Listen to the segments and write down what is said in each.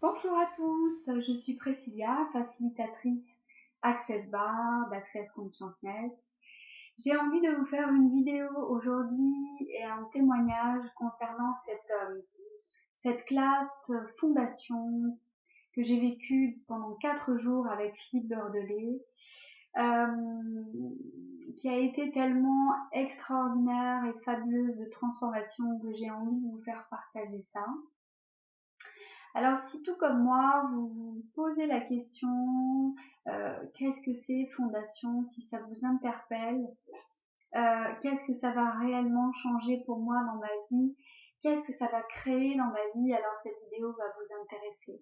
Bonjour à tous, je suis Priscilla, facilitatrice Access Bar d'Access Consciousness. J'ai envie de vous faire une vidéo aujourd'hui et un témoignage concernant cette classe fondation que j'ai vécue pendant 4 jours avec Philippe Beurdelet, qui a été tellement extraordinaire et fabuleuse de transformation que j'ai envie de vous faire partager ça. Alors si tout comme moi, vous vous posez la question, qu'est-ce que c'est fondation, si ça vous interpelle, qu'est-ce que ça va réellement changer pour moi dans ma vie, qu'est-ce que ça va créer dans ma vie, alors cette vidéo va vous intéresser.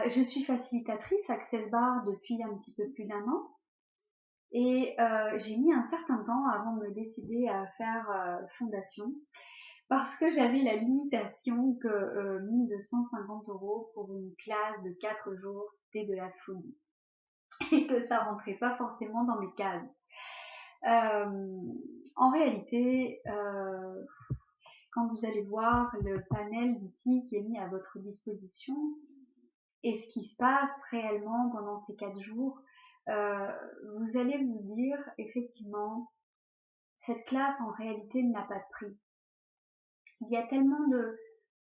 Je suis facilitatrice Access Bar depuis un petit peu plus d'1 an et j'ai mis un certain temps avant de me décider à faire fondation. Parce que j'avais la limitation que 1250 € pour une classe de 4 jours, c'était de la folie. Et que ça rentrait pas forcément dans mes cases. En réalité, quand vous allez voir le panel d'outils qui est mis à votre disposition et ce qui se passe réellement pendant ces 4 jours, vous allez vous dire effectivement, cette classe en réalité n'a pas de prix. Il y a tellement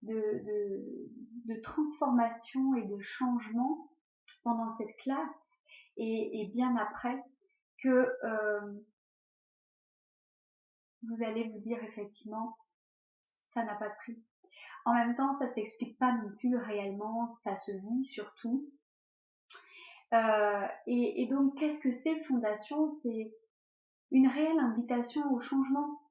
de transformation et de changement pendant cette classe et bien après que vous allez vous dire effectivement ça n'a pas de prix. En même temps, ça s'explique pas non plus réellement, ça se vit surtout. Et donc, qu'est-ce que c'est Fondation? C'est une réelle invitation au changement.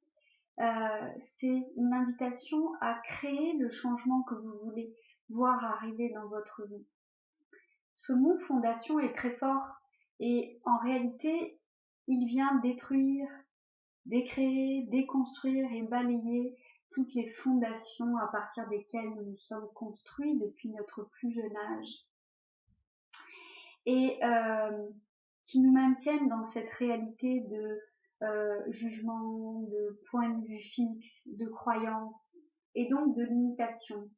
C'est une invitation à créer le changement que vous voulez voir arriver dans votre vie. Ce mot fondation est très fort et en réalité, il vient détruire, décréer, déconstruire et balayer toutes les fondations à partir desquelles nous nous sommes construits depuis notre plus jeune âge et qui nous maintiennent dans cette réalité de jugement, de point de vue fixe, de croyance et donc de limitation.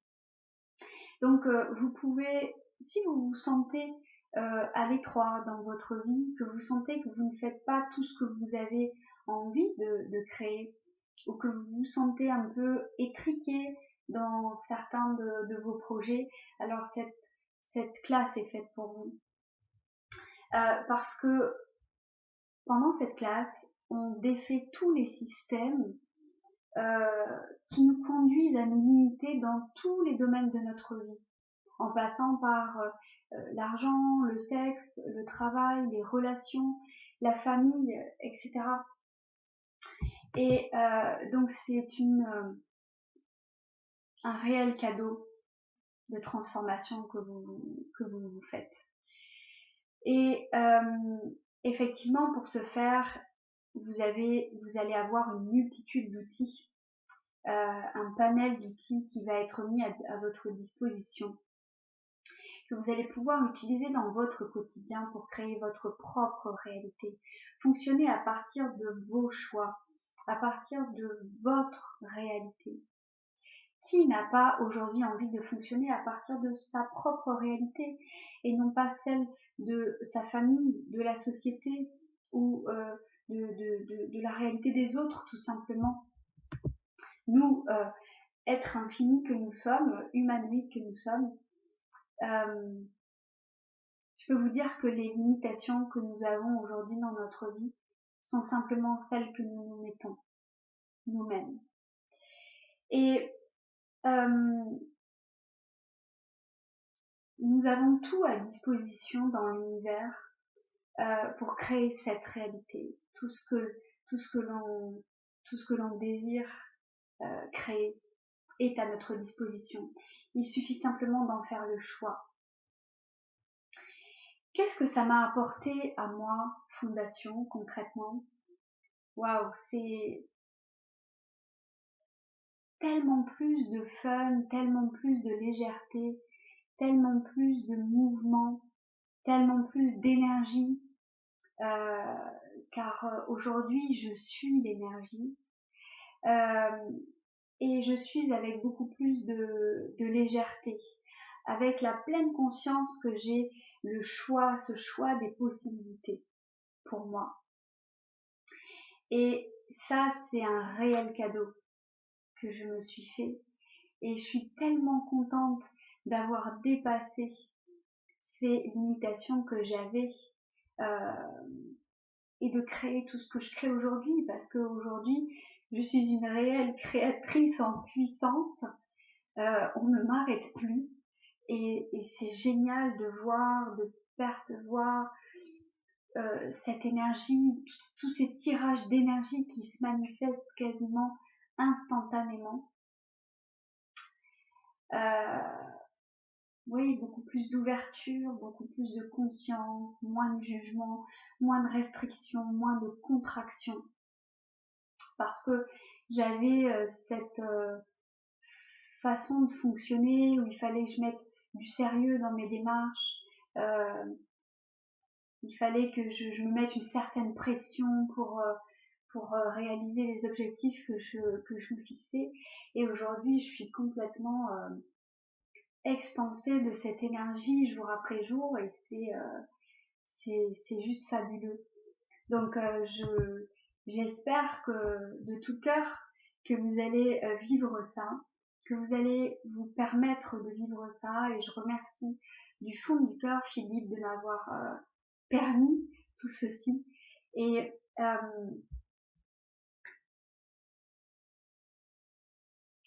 Donc vous pouvez, si vous vous sentez à l'étroit dans votre vie, que vous sentez que vous ne faites pas tout ce que vous avez envie de créer, ou que vous vous sentez un peu étriqué dans certains de vos projets, alors cette classe est faite pour vous. Parce que pendant cette classe, on défait tous les systèmes qui nous conduisent à nous limiter dans tous les domaines de notre vie, en passant par l'argent, le sexe, le travail, les relations, la famille, etc. Et donc c'est un réel cadeau de transformation que vous faites. Et effectivement, pour ce faire, vous allez avoir une multitude d'outils, un panel d'outils qui va être mis à votre disposition, que vous allez pouvoir utiliser dans votre quotidien pour créer votre propre réalité. Fonctionner à partir de vos choix, à partir de votre réalité. Qui n'a pas aujourd'hui envie de fonctionner à partir de sa propre réalité et non pas celle de sa famille, de la société ou de la réalité des autres tout simplement. Nous, êtres infinis que nous sommes, humanoïdes que nous sommes, je peux vous dire que les limitations que nous avons aujourd'hui dans notre vie sont simplement celles que nous nous mettons nous-mêmes. Et nous avons tout à disposition dans l'univers pour créer cette réalité. Tout ce que l'on désire créer est à notre disposition. Il suffit simplement d'en faire le choix. Qu'est-ce que ça m'a apporté à moi, Fondation, concrètement? Waouh, c'est tellement plus de fun, tellement plus de légèreté, tellement plus de mouvement, tellement plus d'énergie, car aujourd'hui je suis l'énergie et je suis avec beaucoup plus de légèreté, avec la pleine conscience que j'ai le choix, ce choix des possibilités pour moi. Et ça, c'est un réel cadeau que je me suis fait. Et je suis tellement contente d'avoir dépassé ces limitations que j'avais et de créer tout ce que je crée aujourd'hui, parce qu'aujourd'hui, je suis une réelle créatrice en puissance. On ne m'arrête plus et c'est génial de voir, de percevoir cette énergie, tous ces tirages d'énergie qui se manifestent quasiment instantanément. Oui, beaucoup plus d'ouverture, beaucoup plus de conscience, moins de jugement, moins de restrictions, moins de contraction. Parce que j'avais cette façon de fonctionner où il fallait que je mette du sérieux dans mes démarches. Il fallait que je me mette une certaine pression pour réaliser les objectifs que je me fixais. Et aujourd'hui, je suis complètement expansée de cette énergie jour après jour et c'est juste fabuleux. Donc j'espère que de tout cœur que vous allez vivre ça, que vous allez vous permettre de vivre ça, et je remercie du fond du cœur Philippe de m'avoir permis tout ceci. Et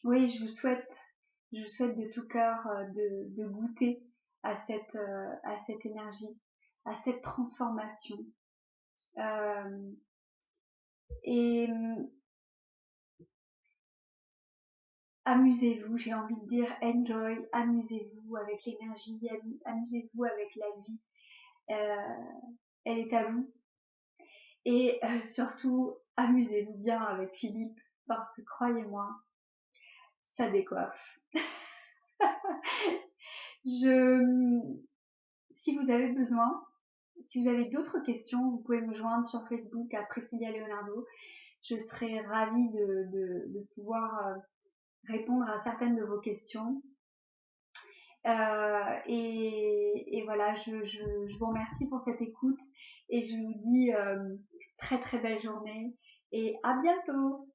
oui, je vous souhaite de tout cœur de goûter à cette énergie, à cette transformation. Et amusez-vous, j'ai envie de dire enjoy, amusez-vous avec l'énergie, amusez-vous avec la vie. Elle est à vous. Et surtout, amusez-vous bien avec Philippe, parce que croyez-moi, ça décoiffe. Si vous avez besoin, si vous avez d'autres questions, vous pouvez me joindre sur Facebook à Priscilla Leonardo. Je serai ravie de pouvoir répondre à certaines de vos questions. Et voilà, je vous remercie pour cette écoute et je vous dis très très belle journée et à bientôt.